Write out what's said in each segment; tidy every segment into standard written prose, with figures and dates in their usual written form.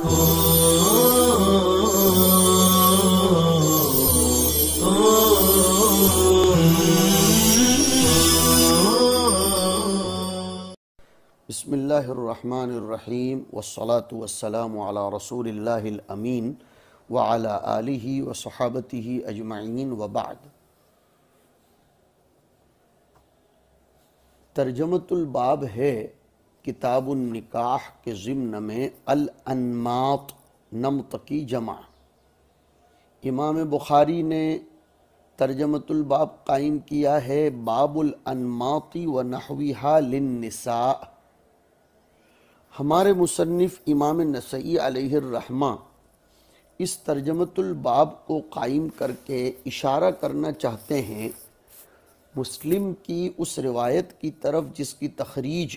بسم اللہ الرحمن الرحیم والصلاة والسلام علی رسول اللہ الامین وعلی آلہ وصحابتہ اجمعین وبعد۔ ترجمۃ الباب ہے کتاب النکاح کے ضمن میں الانماط نمط کی جمع۔ امام بخاری نے ترجمۃ الباب قائم کیا ہے باب الانماط ونحوہا للنساء۔ ہمارے مصنف امام نسائی علیہ الرحمہ اس ترجمۃ الباب کو قائم کر کے اشارہ کرنا چاہتے ہیں مسلم کی اس روایت کی طرف جس کی تخریج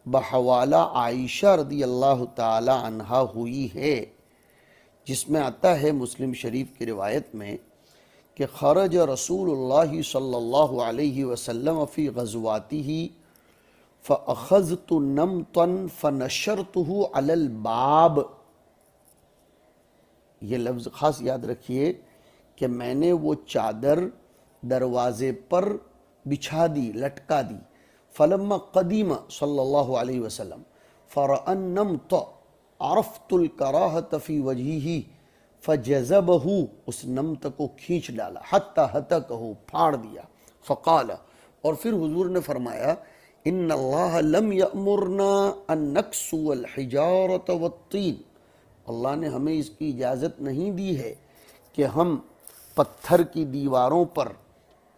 بحوالہ عائشہ رضی اللہ تعالی عنہا ہوئی ہے، جس میں آتا ہے مسلم شریف کی روایت میں کہ خرج رسول اللہ صلی اللہ علیہ وسلم فی غزواتہ فَأَخَذْتُ نَمْطًا فَنَشَرْتُهُ عَلَى الْبَابِ۔ یہ لفظ خاص یاد رکھیے کہ میں نے وہ چادر دروازے پر بچھا دی، لٹکا دی۔ فَلَمَّا قَدِيمَ صلی اللہ علیہ وسلم فَرَأَ النَّمْطَ عَرَفْتُ الْكَرَاهَةَ فِي وَجْهِهِ فَجَذَبَهُ، اس نمط کو کھینچ ڈالا، حَتَّى هَتَكَهُ، پھاڑ دیا۔ فَقَالَ، اور پھر حضور نے فرمایا ان اللہ لم یأمرنا ان نکسو الحجارۃ والطین، اللہ نے ہمیں اس کی اجازت نہیں دی ہے کہ ہم پتھر کی دیواروں پر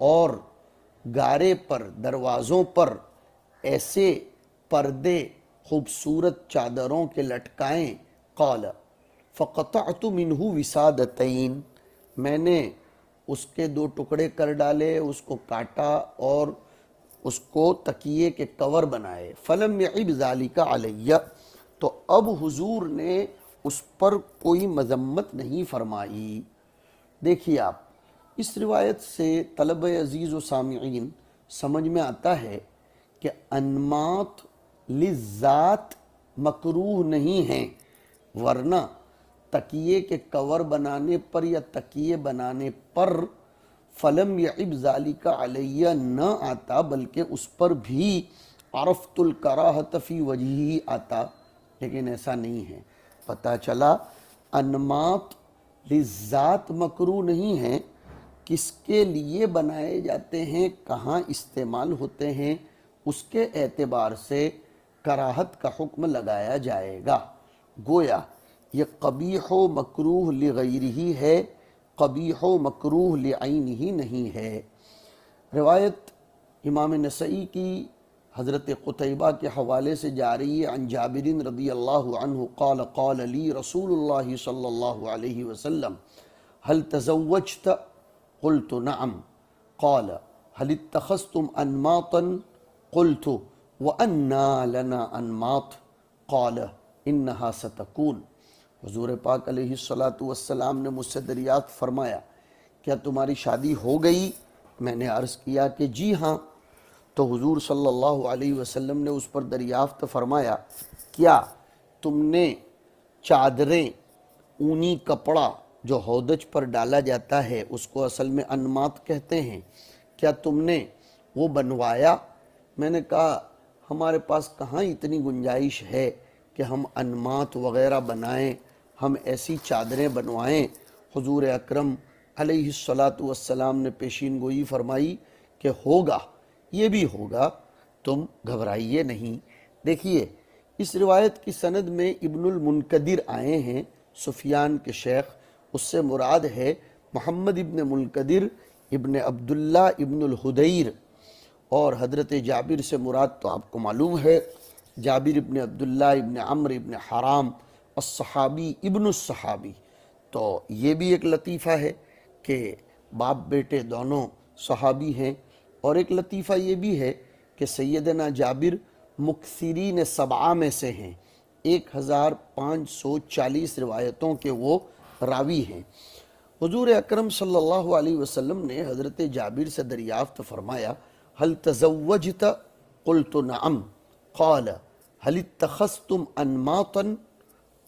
اور گارے پر، دروازوں پر ایسے پردے خوبصورت چادروں کے لٹکائیں۔ قال فقطعت منہ وسادتین، میں نے اس کے دو ٹکڑے کر ڈالے، اس کو کاٹا اور اس کو تکیے کے کور بنائے۔ فلم یعب ذالک علیہ، تو اب حضور نے اس پر کوئی مذمت نہیں فرمائی۔ دیکھیے آپ اس روایت سے طلبہ عزیز و سامعین سمجھ میں آتا ہے کہ انماط للذات مکروہ نہیں ہیں، ورنہ تکیے کے کور بنانے پر یا تکیے بنانے پر فلم یعب ذالک علیہ نہ آتا، بلکہ اس پر بھی عرفت الکراہۃ فی وجہہ آتا، لیکن ایسا نہیں ہے۔ پتہ چلا انماط للذات مکروہ نہیں ہیں، کس کے لیے بنائے جاتے ہیں، کہاں استعمال ہوتے ہیں، اس کے اعتبار سے کراہت کا حکم لگایا جائے گا۔ گویا یہ قبیح و مکروہ لغیرہ ہے، قبیح و مکروہ لعینہ نہیں ہے۔ روایت امام نسائی کی حضرت قتیبہ کے حوالے سے جا رہی ہے، عن جابر رضی اللہ عنہ قال قال لی رسول اللہ صلی اللہ علیہ وسلم هل تزوجت؟ قلت نعم۔ قال هل اتخذتم انماطا؟ قلت وأنى لنا انماط؟ قال انها ستكون۔ حضور پاک علیہ السلام نے مجھ سے دریافت فرمایا کیا تمہاری شادی ہو گئی؟ میں نے عرض کیا کہ جی ہاں۔ تو حضور صلی اللہ علیہ وسلم نے اس پر دریافت فرمایا کیا تم نے چادریں، اونی کپڑا جو ہودج پر ڈالا جاتا ہے اس کو اصل میں انماط کہتے ہیں، کیا تم نے وہ بنوایا؟ میں نے کہا ہمارے پاس کہاں اتنی گنجائش ہے کہ ہم انماط وغیرہ بنائیں، ہم ایسی چادریں بنوائیں۔ حضور اکرم علیہ السلام نے پیشین گوئی فرمائی کہ ہوگا، یہ بھی ہوگا، تم گھبرائیے نہیں۔ دیکھیے اس روایت کی سند میں ابن المنکدر آئے ہیں، سفیان کے شیخ، اس سے مراد ہے محمد ابن منکدر ابن عبداللہ ابن الحدیر، اور حضرت جابر سے مراد تو آپ کو معلوم ہے جابر ابن عبداللہ ابن عمرو ابن حرام الصحابی ابن الصحابی۔ تو یہ بھی ایک لطیفہ ہے کہ باپ بیٹے دونوں صحابی ہیں، اور ایک لطیفہ یہ بھی ہے کہ سیدنا جابر مکثرین سبعہ میں سے ہیں، 1540 روایتوں کے وہ راوی ہیں۔ حضور اکرم صلی اللہ علیہ وسلم نے حضرت جابر سے دریافت فرمایا هل تزوجت؟ قلت نعم۔ قال هل اتخذتم انماطا؟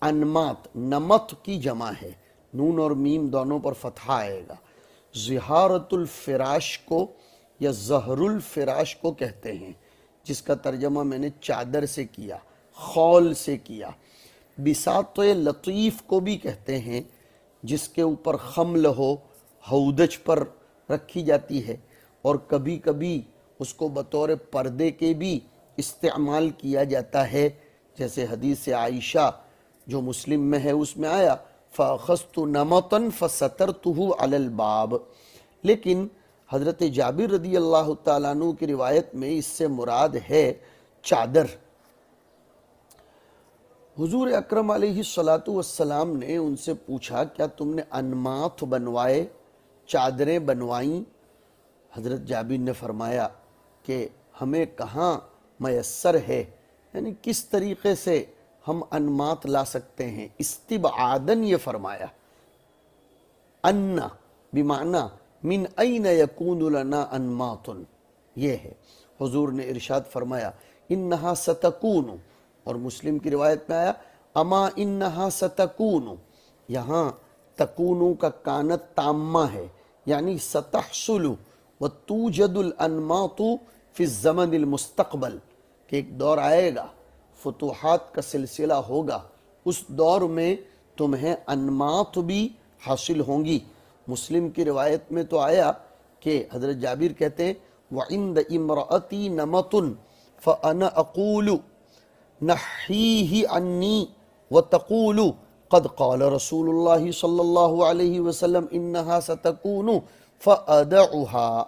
انمات نمت کی جمع ہے، نون اور میم دونوں پر فتحہ آئے گا۔ زہارت الفراش کو یا زہر الفراش کو کہتے ہیں، جس کا ترجمہ میں نے چادر سے کیا، خول سے کیا۔ بساط لطیف کو بھی کہتے ہیں، جس کے اوپر خمل ہو، ہودج پر رکھی جاتی ہے، اور کبھی کبھی اس کو بطور پردے کے بھی استعمال کیا جاتا ہے، جیسے حدیث عائشہ جو مسلم میں ہے اس میں آیا فَأَخَذْتُ نَمَطًا فَسَتَرْتُهُ عَلَى الْبَابِ، لیکن حضرت جابر رضی اللہ تعالیٰ عنہ کی روایت میں اس سے مراد ہے چادر۔ حضور اکرم علیہ السلام نے ان سے پوچھا کیا تم نے انماط بنوائے، چادریں بنوائیں؟ حضرت جابر نے فرمایا کہ ہمیں کہاں میسر ہے، یعنی کس طریقے سے ہم انماط لا سکتے ہیں۔ استبعادن یہ فرمایا، ان بمعنی من این یکون لنا انماط، یہ ہے۔ حضور نے ارشاد فرمایا انہا ستکون، اور مسلم کی روایت میں آیا اما انہا ستکون، یہاں تکونو کا کانت تامہ ہے، یعنی ستحصل وتوجد الانماط فی الزمن المستقبل، کہ ایک دور آئے گا، فتوحات کا سلسلہ ہوگا، اس دور میں تمہیں انماط بھی حاصل ہوں گی۔ مسلم کی روایت میں تو آیا کہ حضرت جابر کہتے ہیں وَعِنْدَ إِمْرَأَتِي نَمَطٌ فَأَنَا أَقُولُ نَحِّيهِ عَنِّي وَتَقُولُ قَدْ قَالَ رَسُولُ اللَّهِ صلی اللہ علیہ وسلم إِنَّهَا سَتَكُونُ فَأَدَعُهَا۔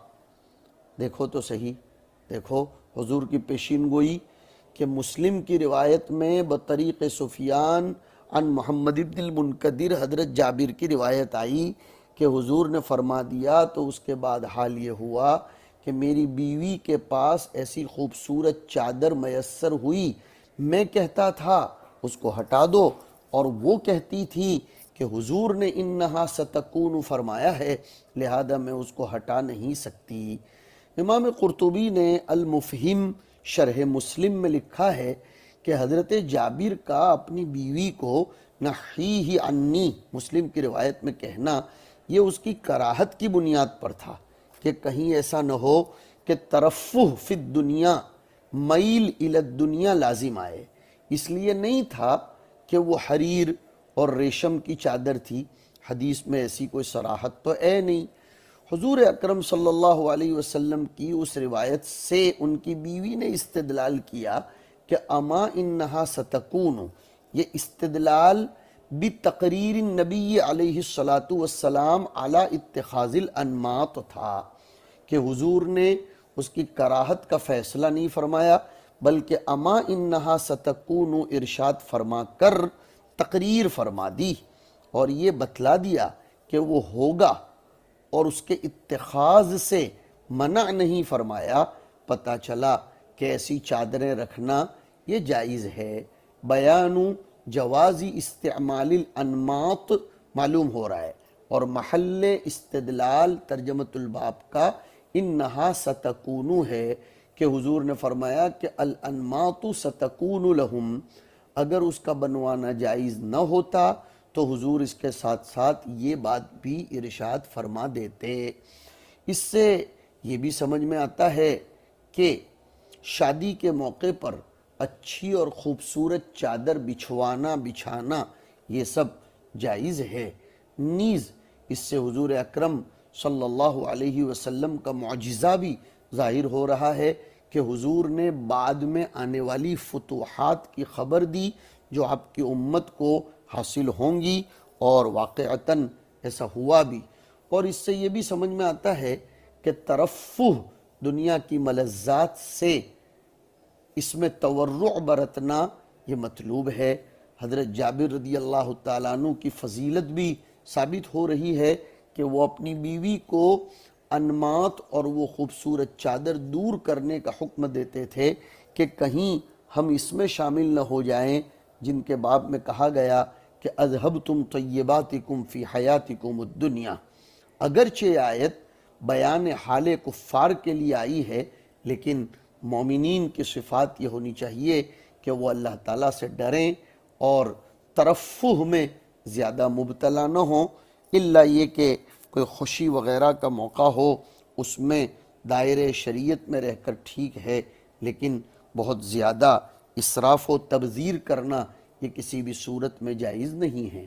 دیکھو تو صحیح، دیکھو حضور کی پیشین گوئی کہ مسلم کی روایت میں بطریق سفیان عن محمد بن المنکدر حضرت جابر کی روایت آئی کہ حضور نے فرما دیا تو اس کے بعد حال یہ ہوا کہ میری بیوی کے پاس ایسی خوبصورت چادر میسر ہوئی، میں کہتا تھا اس کو ہٹا دو، اور وہ کہتی تھی کہ حضور نے انہا ستکون فرمایا ہے، لہذا میں اس کو ہٹا نہیں سکتی۔ امام قرطبی نے المفہم شرح مسلم میں لکھا ہے کہ حضرت جابر کا اپنی بیوی کو نحیہ عنی مسلم کی روایت میں کہنا یہ اس کی کراہت کی بنیاد پر تھا کہ کہیں ایسا نہ ہو کہ ترفہ فی الدنیا، میل الی الدنیا لازم آئے، اس لیے نہیں تھا کہ وہ حریر اور ریشم کی چادر تھی، حدیث میں ایسی کوئی صراحت تو ہے نہیں۔ حضور اکرم صلی اللہ علیہ وسلم کی اس روایت سے ان کی بیوی نے استدلال کیا کہ اما انہا ستکون، یہ استدلال بتقریر النبی علیہ السلام علی اتخاذ الانماط تھا، کہ حضور نے اس کی کراہت کا فیصلہ نہیں فرمایا، بلکہ اما انہا ستکون ارشاد فرما کر تقریر فرما دی، اور یہ بتلا دیا کہ وہ ہوگا، اور اس کے اتخاذ سے منع نہیں فرمایا۔ پتہ چلا کہ ایسی چادریں رکھنا یہ جائز ہے۔ بیان جواز استعمال الانماط معلوم ہو رہا ہے، اور محل استدلال ترجمۃ الباب کا انہا ستکون ہے کہ حضور نے فرمایا کہ الانماط ستکون لہم، اگر اس کا بنوانا جائز نہ ہوتا تو حضور اس کے ساتھ ساتھ یہ بات بھی ارشاد فرما دیتے۔ اس سے یہ بھی سمجھ میں آتا ہے کہ شادی کے موقع پر اچھی اور خوبصورت چادر بچھانا یہ سب جائز ہے۔ نیز اس سے حضور اکرم صلی اللہ علیہ وسلم کا معجزہ بھی ظاہر ہو رہا ہے کہ حضور نے بعد میں آنے والی فتوحات کی خبر دی جو آپ کی امت کو حاصل ہوں گی، اور واقعتاً ایسا ہوا بھی۔ اور اس سے یہ بھی سمجھ میں آتا ہے کہ ترفہ دنیا کی ملذات سے اس میں تورع برتنا یہ مطلوب ہے۔ حضرت جابر رضی اللہ تعالیٰ عنہ کی فضیلت بھی ثابت ہو رہی ہے کہ وہ اپنی بیوی کو انماط اور وہ خوبصورت چادر دور کرنے کا حکم دیتے تھے کہ کہیں ہم اس میں شامل نہ ہو جائیں جن کے باب میں کہا گیا کہ اذہبتم طیباتکم فی حیاتکم الدنیا۔ اگرچہ یہ آیت بیان حال کفار کے لیے آئی ہے، لیکن مومنین کی صفات یہ ہونی چاہیے کہ وہ اللہ تعالیٰ سے ڈریں اور ترفہ میں زیادہ مبتلا نہ ہوں، الا یہ کہ کوئی خوشی وغیرہ کا موقع ہو، اس میں دائرے شریعت میں رہ کر ٹھیک ہے، لیکن بہت زیادہ اسراف و تبذیر کرنا یہ کسی بھی صورت میں جائز نہیں ہے۔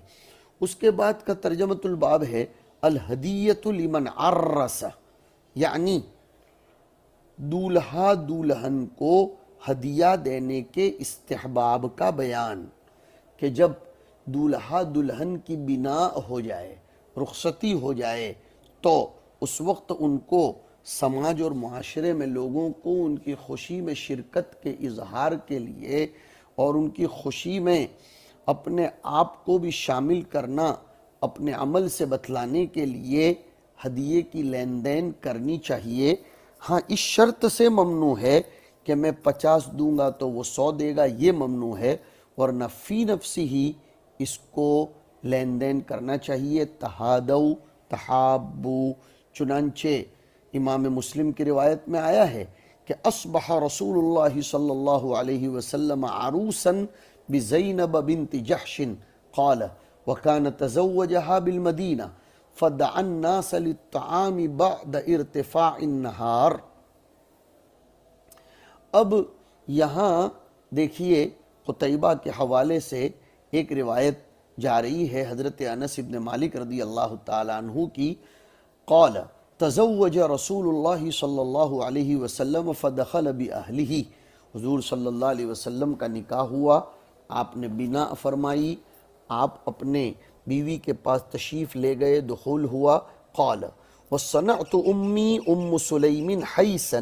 اس کے بعد کا ترجمۃ الباب ہے الہدیۃ لمن عرس، یعنی دولہا دولہن کو ہدیہ دینے کے استحباب کا بیان، کہ جب دولہا دلہن کی بنا ہو جائے، رخصتی ہو جائے، تو اس وقت ان کو سماج اور معاشرے میں لوگوں کو ان کی خوشی میں شرکت کے اظہار کے لیے اور ان کی خوشی میں اپنے آپ کو بھی شامل کرنا، اپنے عمل سے بتلانے کے لیے ہدیے کی لین دین کرنی چاہیے۔ ہاں اس شرط سے ممنوع ہے کہ میں 50 دوں گا تو وہ 100 دے گا، یہ ممنوع ہے، ورنہ فی نفسی ہی اس کو لین دین کرنا چاہیے۔ تہادو تحابو، چنانچہ امام مسلم کی روایت میں آیا ہے کہ اصبح رسول اللہ صلی اللہ علیہ وسلم عروسا بزینب بنت جحش قال وكان تزوجها بالمدینہ فدعا الناس للطعام بعد ارتفاع النہار۔ اب یہاں دیکھیے قتیبہ کے حوالے سے ایک روایت جا رہی ہے حضرت انس بن مالک رضی اللہ تعالیٰ عنہ کی، قال تزوج رسول اللہ صلی اللہ علیہ وسلم فدخل بأہلہ، حضور صلی اللہ علیہ وسلم کا نکاح ہوا، آپ نے بنا فرمائی، آپ اپنے بیوی کے پاس تشریف لے گئے، دخول ہوا۔ قال وصنعت امی ام سلیم حیسا،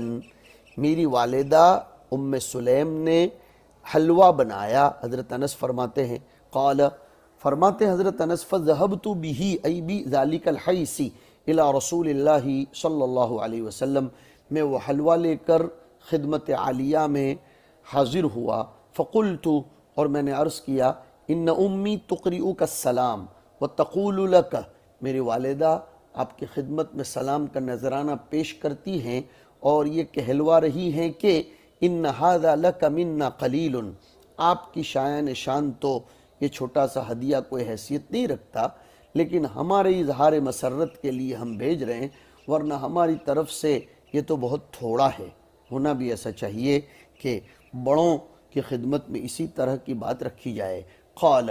میری والدہ ام سلیم نے حلوہ بنایا، حضرت انس فرماتے ہیں۔ قال فرماتے حضرت انس فذهبت به ای بذلك الحیس الى رسول اللہ صلی اللہ علیہ وسلم، میں وہ حلوہ لے کر خدمت عالیہ میں حاضر ہوا۔ فقلت، اور میں نے عرض کیا، ان امی تقرئک السلام وتقول لک، میری والدہ آپ کی خدمت میں سلام کا نذرانہ پیش کرتی ہیں اور یہ کہلوا رہی ہیں کہ ان ھذا لک منا قلیل، آپ کی شایان شان تو یہ چھوٹا سا ہدیہ کوئی حیثیت نہیں رکھتا، لیکن ہمارے اظہار مسرت کے لیے ہم بھیج رہے ہیں، ورنہ ہماری طرف سے یہ تو بہت تھوڑا ہے۔ ہونا بھی ایسا چاہیے کہ بڑوں کی خدمت میں اسی طرح کی بات رکھی جائے۔ قال،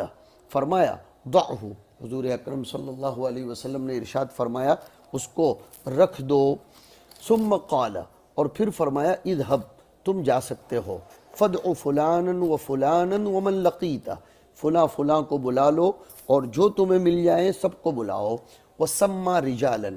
فرمایا، ضعہ، حضور اکرم صلی اللہ علیہ وسلم نے ارشاد فرمایا اس کو رکھ دو۔ ثم قال، اور پھر فرمایا، اذهب، تم جا سکتے ہو، فدع فلانا و فلانا ومن لقیت، فلاں فلاں کو بلا لو اور جو تمہیں مل جائیں سب کو بلاؤ۔ وسمى رجالا،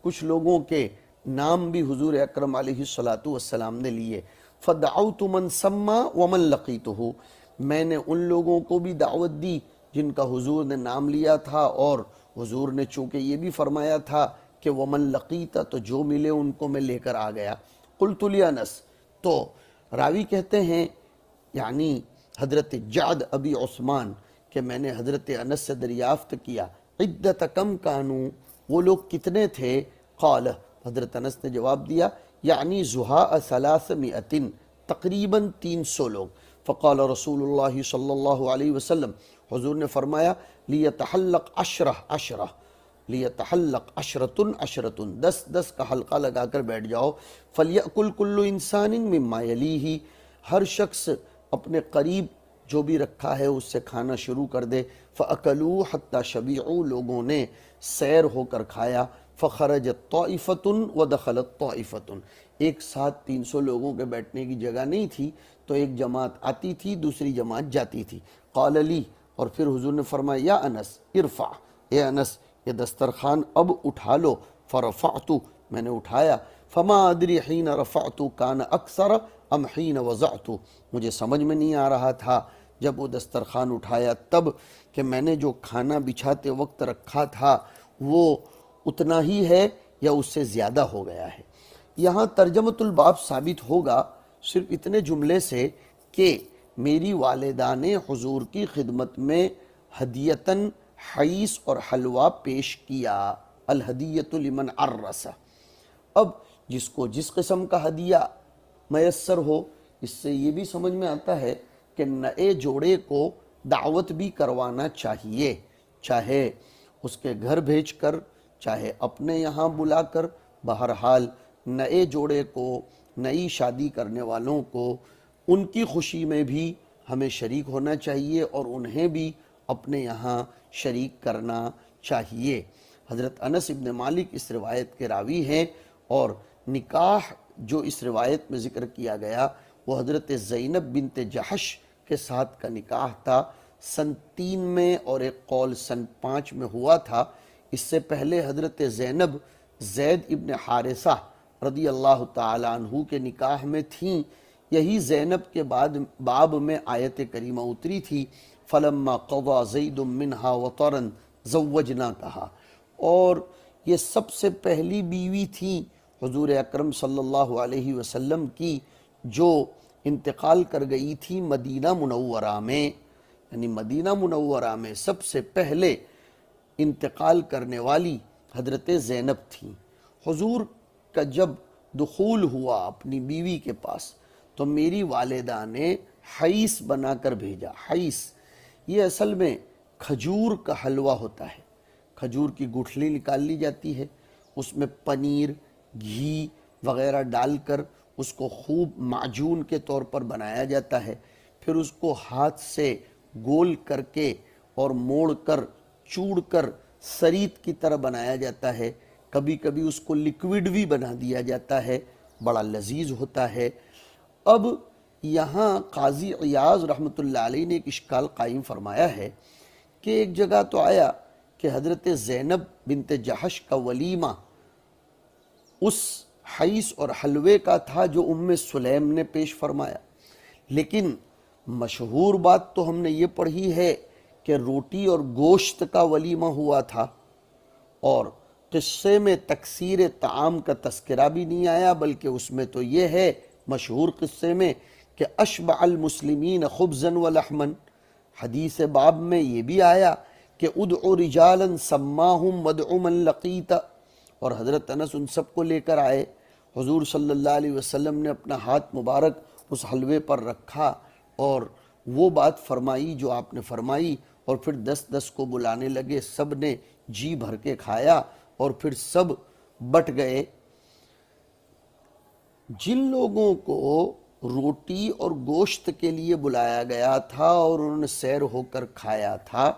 کچھ لوگوں کے نام بھی حضور اکرم علیہ السلام نے لیے۔ فدعوت من سمى ومن لقیتہ، میں نے ان لوگوں کو بھی دعوت دی جن کا حضور نے نام لیا تھا، اور حضور نے چونکہ یہ بھی فرمایا تھا کہ ومن لقیت، تو جو ملے ان کو میں لے کر آ گیا۔ قلت لانس، تو راوی کہتے ہیں یعنی حضرت جعد ابی عثمان کہ میں نے حضرت انس سے دریافت کیا، عدت کم کانو، وہ لوگ کتنے تھے؟ قال، حضرت انس نے جواب دیا، یعنی زہاء 300، تقریباً 300 لوگ۔ فقال رسول اللہ صلی اللہ علیہ وسلم، حضور نے فرمایا، لیتحلق عشرہ عشرہ، لیتحلق عشرۃ عشرۃ، 10 کا حلقہ لگا کر بیٹھ جاؤ۔ فلیأکل کل انسان مما یلیہ، ہر شخص اپنے قریب جو بھی رکھا ہے اس سے کھانا شروع کر دے۔ فأکلوا حتی شبعوا، لوگوں نے سیر ہو کر کھایا۔ فخرجت طائفۃ ودخلت طائفۃ، ایک ساتھ 300 لوگوں کے بیٹھنے کی جگہ نہیں تھی تو ایک جماعت آتی تھی، دوسری جماعت جاتی تھی۔ قال لی، اور پھر حضور نے فرمایا، یا انس ارفع، اے انس یہ دسترخوان اب اٹھا لو۔ فرفعت، میں نے اٹھایا۔ فما ادری حین رفعت کان اکثر ام حین وضعت، مجھے سمجھ میں نہیں آ رہا تھا جب وہ دسترخوان اٹھایا تب کہ میں نے جو کھانا بچھاتے وقت رکھا تھا وہ اتنا ہی ہے یا اس سے زیادہ ہو گیا ہے۔ یہاں ترجمۃ الباب ثابت ہوگا صرف اتنے جملے سے کہ میری والدہ نے حضور کی خدمت میں ہدیتاً حیث اور حلوہ پیش کیا، الہدیۃ لمن عرس۔ اب جس کو جس قسم کا ہدیہ میسر ہو، اس سے یہ بھی سمجھ میں آتا ہے کہ نئے جوڑے کو دعوت بھی کروانا چاہیے، چاہے اس کے گھر بھیج کر، چاہے اپنے یہاں بلا کر۔ بہرحال نئے جوڑے کو، نئی شادی کرنے والوں کو، ان کی خوشی میں بھی ہمیں شریک ہونا چاہیے اور انہیں بھی اپنے یہاں شریک کرنا چاہیے۔ حضرت انس ابن مالک اس روایت کے راوی ہیں، اور نکاح جو اس روایت میں ذکر کیا گیا وہ حضرت زینب بنت جحش کے ساتھ کا نکاح تھا۔ سن 3 میں اور ایک قول سن 5 میں ہوا تھا۔ اس سے پہلے حضرت زینب زید ابن حارثہ رضی اللہ تعالی عنہ کے نکاح میں تھیں۔ یہی زینب کے باب میں آیت کریمہ اتری تھی، فلما قضى زید منہا وطرا زوجناکہا، اور یہ سب سے پہلی بیوی تھی حضور اکرم صلی اللہ علیہ وسلم کی جو انتقال کر گئی تھی مدینہ منورہ میں، یعنی مدینہ منورہ میں سب سے پہلے انتقال کرنے والی حضرت زینب تھیں۔ حضور کا جب دخول ہوا اپنی بیوی کے پاس تو میری والدہ نے حیث بنا کر بھیجا۔ حیث یہ اصل میں کھجور کا حلوہ ہوتا ہے، کھجور کی گٹھلی نکال لی جاتی ہے، اس میں پنیر، گھی وغیرہ ڈال کر اس کو خوب معجون کے طور پر بنایا جاتا ہے، پھر اس کو ہاتھ سے گول کر کے اور موڑ کر چوڑ کر سریت کی طرح بنایا جاتا ہے، کبھی کبھی اس کو لیکوڈ بھی بنا دیا جاتا ہے، بڑا لذیذ ہوتا ہے۔ اب یہاں قاضی عیاض رحمۃ اللہ علیہ نے ایک اشکال قائم فرمایا ہے کہ ایک جگہ تو آیا کہ حضرت زینب بنت جحش کا ولیمہ اس حیث اور حلوے کا تھا جو ام سلیم نے پیش فرمایا، لیکن مشہور بات تو ہم نے یہ پڑھی ہے کہ روٹی اور گوشت کا ولیمہ ہوا تھا، اور قصے میں تکثیر طعام کا تذکرہ بھی نہیں آیا، بلکہ اس میں تو یہ ہے مشہور قصے میں کہ اشبع المسلمین خبزا ولحما، حدیث باب میں یہ بھی آیا کہ ادعو رجالا سماہم ودعو من لقیت، اور حضرت انس ان سب کو لے کر آئے، حضور صلی اللہ علیہ وسلم نے اپنا ہاتھ مبارک اس حلوے پر رکھا اور وہ بات فرمائی جو آپ نے فرمائی، اور پھر 10 کو بلانے لگے، سب نے جی بھر کے کھایا اور پھر سب بٹ گئے۔ جن لوگوں کو روٹی اور گوشت کے لیے بلایا گیا تھا اور انہوں نے سیر ہو کر کھایا تھا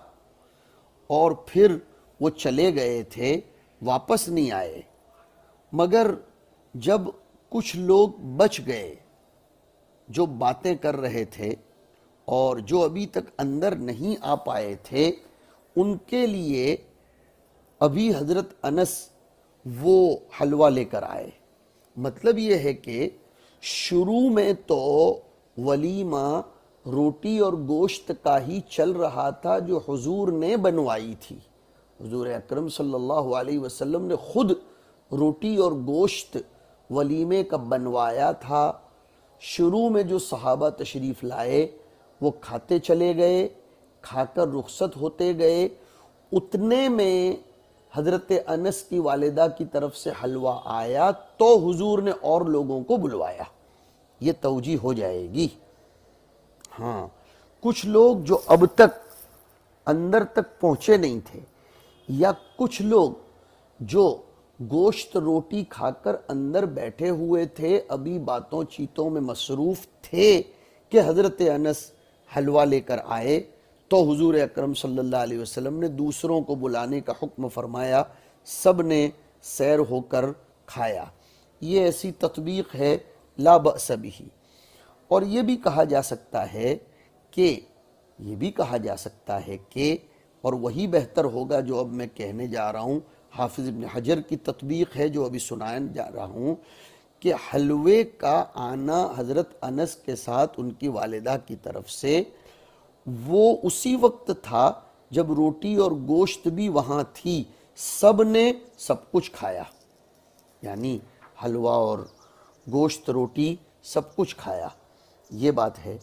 اور پھر وہ چلے گئے تھے، واپس نہیں آئے، مگر جب کچھ لوگ بچ گئے جو باتیں کر رہے تھے اور جو ابھی تک اندر نہیں آ پائے تھے، ان کے لیے ابھی حضرت انس وہ حلوہ لے کر آئے۔ مطلب یہ ہے کہ شروع میں تو ولیمہ روٹی اور گوشت کا ہی چل رہا تھا جو حضور نے بنوائی تھی۔ حضور اکرم صلی اللہ علیہ وسلم نے خود روٹی اور گوشت ولیمے کا بنوایا تھا۔ شروع میں جو صحابہ تشریف لائے وہ کھاتے چلے گئے، کھا کر رخصت ہوتے گئے، اتنے میں حضرت انس کی والدہ کی طرف سے حلوہ آیا تو حضور نے اور لوگوں کو بلوایا۔ یہ توجیہ ہو جائے گی۔ ہاں، کچھ لوگ جو اب تک اندر تک پہنچے نہیں تھے، یا کچھ لوگ جو گوشت روٹی کھا کر اندر بیٹھے ہوئے تھے، ابھی باتوں چیتوں میں مصروف تھے کہ حضرت انس حلوہ لے کر آئے، تو حضور اکرم صلی اللہ علیہ وسلم نے دوسروں کو بلانے کا حکم فرمایا، سب نے سیر ہو کر کھایا۔ یہ ایسی تطبیق ہے لا بأس بہ۔ اور یہ بھی کہا جا سکتا ہے کہ اور وہی بہتر ہوگا جو اب میں کہنے جا رہا ہوں، حافظ ابن حجر کی تطبیق ہے جو ابھی سنانے جا رہا ہوں، کہ حلوے کا آنا حضرت انس کے ساتھ ان کی والدہ کی طرف سے وہ اسی وقت تھا جب روٹی اور گوشت بھی وہاں تھی، سب نے سب کچھ کھایا، یعنی حلوہ اور گوشت روٹی سب کچھ کھایا، یہ بات ہے۔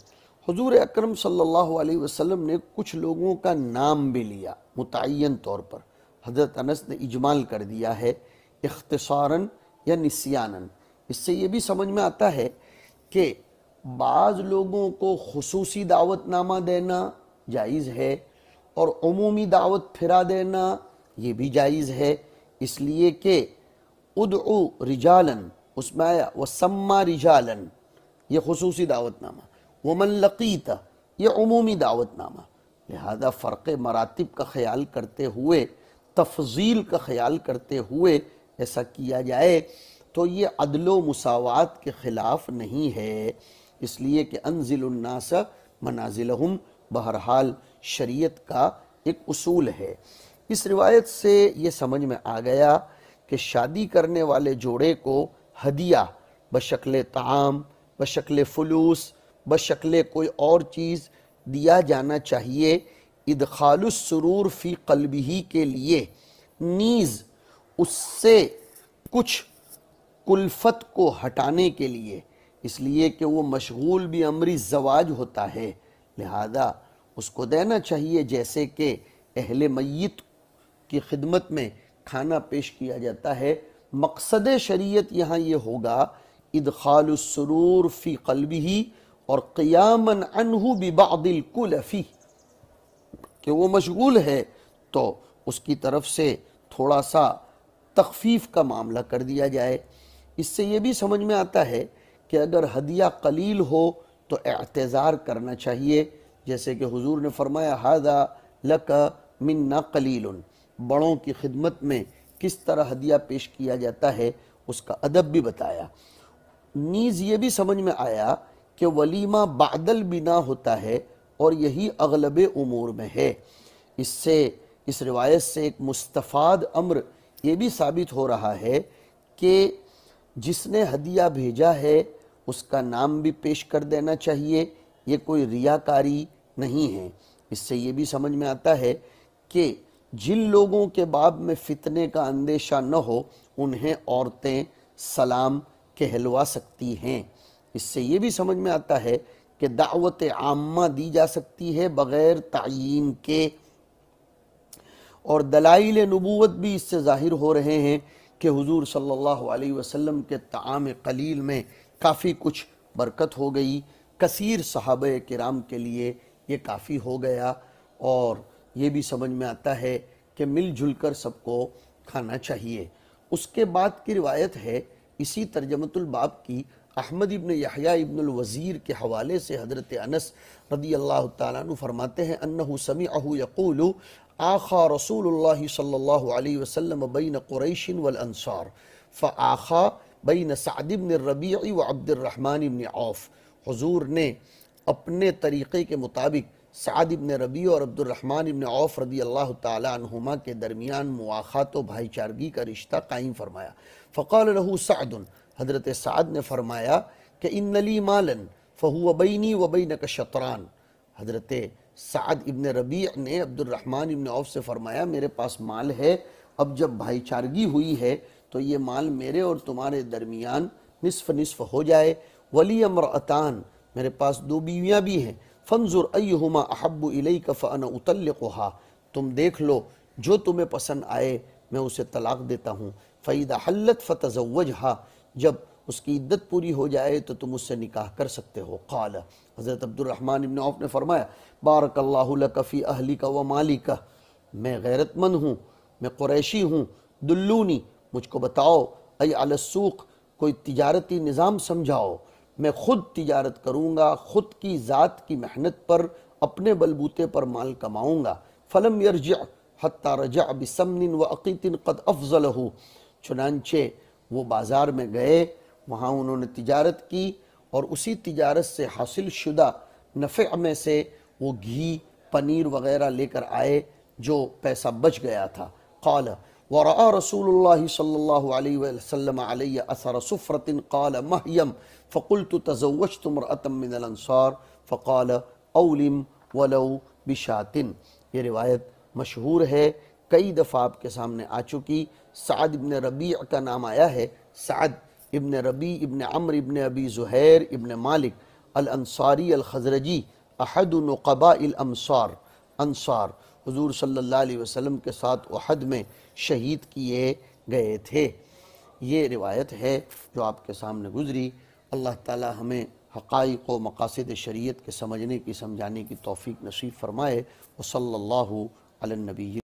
حضور اکرم صلی اللہ علیہ وسلم نے کچھ لوگوں کا نام بھی لیا متعین طور پر، حضرت انس نے اجمال کر دیا ہے اختصاراً یا نسیاناً۔ اس سے یہ بھی سمجھ میں آتا ہے کہ بعض لوگوں کو خصوصی دعوت نامہ دینا جائز ہے، اور عمومی دعوت پھرا دینا یہ بھی جائز ہے، اس لیے کہ ادعو رجالن، اس میں آیا وسما رجالن، یہ خصوصی دعوت نامہ، ومن لقیت یہ عمومی دعوت نامہ، لہذا فرق مراتب کا خیال کرتے ہوئے، تفضیل کا خیال کرتے ہوئے ایسا کیا جائے تو یہ عدل و مساوات کے خلاف نہیں ہے، اس لیے کہ انزل الناس منازلہم بہرحال شریعت کا ایک اصول ہے۔ اس روایت سے یہ سمجھ میں آ گیا کہ شادی کرنے والے جوڑے کو ہدیہ بشکل طعام، بشکل فلوس، بشکل کوئی اور چیز دیا جانا چاہیے، ادخال السرور فی قلبہ کے لیے، نیز اس سے کچھ کلفت کو ہٹانے کے لیے، اس لیے کہ وہ مشغول بھی امری زواج ہوتا ہے، لہذا اس کو دینا چاہیے، جیسے کہ اہل میت کی خدمت میں کھانا پیش کیا جاتا ہے۔ مقصد شریعت یہاں یہ ہوگا ادخال السرور فی قلبہ اور قیاما عنہ ببعض الکلف، کہ وہ مشغول ہے تو اس کی طرف سے تھوڑا سا تخفیف کا معاملہ کر دیا جائے۔ اس سے یہ بھی سمجھ میں آتا ہے کہ اگر ہدیہ قلیل ہو تو اعتذار کرنا چاہیے، جیسے کہ حضور نے فرمایا ھذا لک منا قلیل، بڑوں کی خدمت میں کس طرح ہدیہ پیش کیا جاتا ہے اس کا ادب بھی بتایا۔ نیز یہ بھی سمجھ میں آیا کہ ولیمہ بعد البنا ہوتا ہے اور یہی اغلب امور میں ہے۔ اس روایت سے ایک مستفاد امر یہ بھی ثابت ہو رہا ہے کہ جس نے ہدیہ بھیجا ہے اس کا نام بھی پیش کر دینا چاہیے، یہ کوئی ریاکاری نہیں ہے۔ اس سے یہ بھی سمجھ میں آتا ہے کہ جن لوگوں کے باب میں فتنے کا اندیشہ نہ ہو انہیں عورتیں سلام کہلوا سکتی ہیں۔ اس سے یہ بھی سمجھ میں آتا ہے کہ دعوت عامہ دی جا سکتی ہے بغیر تعیین کے، اور دلائل نبوت بھی اس سے ظاہر ہو رہے ہیں کہ حضور صلی اللہ علیہ وسلم کے طعام قلیل میں کافی کچھ برکت ہو گئی، کثیر صحابہ کرام کے لیے یہ کافی ہو گیا، اور یہ بھی سمجھ میں آتا ہے کہ مل جل کر سب کو کھانا چاہیے۔ اس کے بعد کی روایت ہے اسی ترجمۃ الباب کی، احمد ابن یحییٰ ابن الوزیر کے حوالے سے حضرت انس رضی اللہ تعالیٰ عنہ فرماتے ہیں انہ سمعہ یقول آخا رسول اللہ صلی اللہ علیہ وسلم بین قریش والانصار فآخا بین سعد بن الربیع وعبد الرحمن بن عوف، حضور نے اپنے طریقے کے مطابق سعد بن ربیع اور عبد الرحمن بن عوف رضی اللہ تعالی عنہما کے درمیان مواخات و بھائی چارگی کا رشتہ قائم فرمایا۔ فقال له سعد، حضرت سعد نے فرمایا کہ ان لی مالا فہو بینی و بینک شطران، حضرت سعد ابن ربیع نے عبد الرحمن ابن عوف سے فرمایا میرے پاس مال ہے، اب جب بھائی چارگی ہوئی ہے تو یہ مال میرے اور تمہارے درمیان نصف نصف ہو جائے۔ ولی امرأتان، میرے پاس دو بیویاں بھی ہیں، فانظر ایہما احب الیک فانا اطلقها، تم دیکھ لو جو تمہیں پسند آئے میں اسے طلاق دیتا ہوں۔ فاذا حلت فتزوجها، جب اس کی عدت پوری ہو جائے تو تم اس سے نکاح کر سکتے ہو۔ قال، حضرت عبد الرحمن ابن عوف نے فرمایا بارک اللہ لک فی اہلک و مالک، میں غیرت مند ہوں، میں قریشی ہوں، دلونی، مجھ کو بتاؤ، ای علی السوق، کوئی تجارتی نظام سمجھاؤ، میں خود تجارت کروں گا، خود کی ذات کی محنت پر اپنے بلبوتے پر مال کماؤں گا۔ فلم یرجع حتی رجع بسمن وعقیت قد افضلہ، چنانچہ وہ بازار میں گئے، وہاں انہوں نے تجارت کی اور اسی تجارت سے حاصل شدہ نفع میں سے وہ گھی، پنیر وغیرہ لے کر آئے جو پیسہ بچ گیا تھا۔ قال ورأى رسول اللہ صلی اللہ علیہ وسلم علی اثر صفرۃ قال مہیم فقلت تزوجت امرأة من الانصار فقال اولم ولو بشاۃ، یہ روایت مشہور ہے، کئی دفعہ آپ کے سامنے آ چکی۔ سعد ابن ربیع کا نام آیا ہے، سعد ابن ربیع ابن عمرو ابن ابی زہیر ابن مالک الانصاری الخزرجی، احد نقباء الامصار، انصار، حضور صلی اللہ علیہ وسلم کے ساتھ احد میں شہید کیے گئے تھے۔ یہ روایت ہے جو آپ کے سامنے گزری۔ اللہ تعالی ہمیں حقائق و مقاصد شریعت کے سمجھنے کی سمجھانے کی توفیق نصیب فرمائے۔ وصلی اللہ علی النبی